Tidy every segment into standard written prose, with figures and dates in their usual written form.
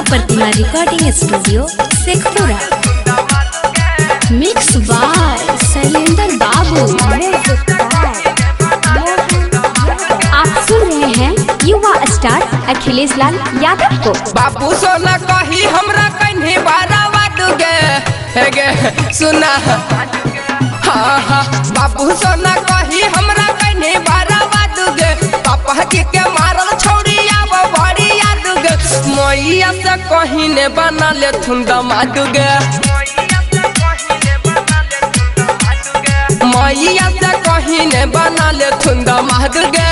Pratima recording studio Sheikhpura. Mix by Shailendra Babu. आप सुन रहे हैं युवा स्टार अखिलेश लाल यादव को। बापू सोना कही हमरा कहीं बारावा गे सुना। हाँ हाँ बापू सोना कही हमरा कहीं बारावा गे। पापा जी के मारल छौड़ी आब बड़ी याद गे। मैया से कहीं ने बना ले थुंदा मादू गे। मैया से कहीं ने बना ले थुंदा मादू गे।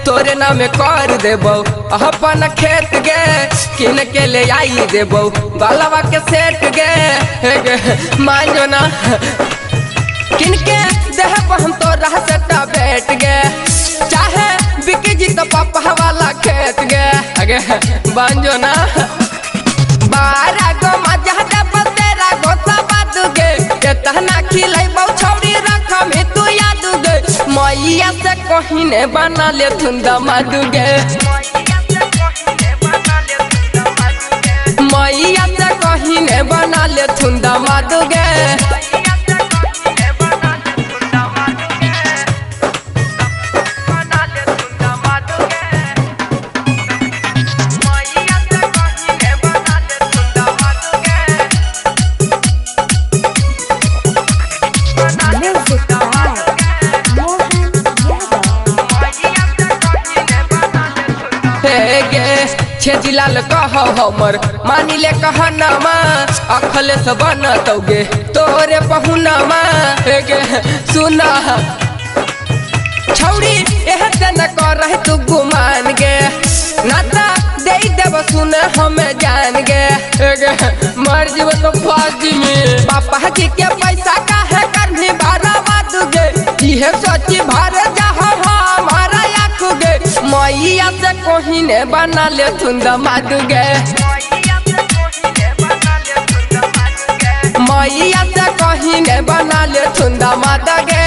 तोरे नाम कर देबो अपन खेत गे। किन के ले आई देबो बालवा के सेट गे। मानो ना किन के देहब हम तो रह सकता बैठ गे। चाहे बिक जी तो पापा वाला खेत गे। अगे बांजो ना 12 गो मजा देब तेरा गोसा बात गे। एतना खिलाइबो छौड़ी रख में तू याद गे। मैया से कहीं ने बना ले थुंदा मादू गे। मैया से कहीं ने बना ले थुंदा मादू गे। छेजिलाल कह हमर मानी ले कहनामा। अखलेस बनतौगे तोरे पहुनामा। गे सुना छौड़ी एह न कर तू गुमान गे। नाता दे देव सुन हमें जान गे। मर जीव तो फाजी में पापा जी के पैसा काहे करनी बाराबाद गे। इहे सोची भर जा हमारा आँख गे। मैया से कहीं ने बना ले थुंदा मादू गे। मैया से कहीं ने बना ले थुंदा मादा गे।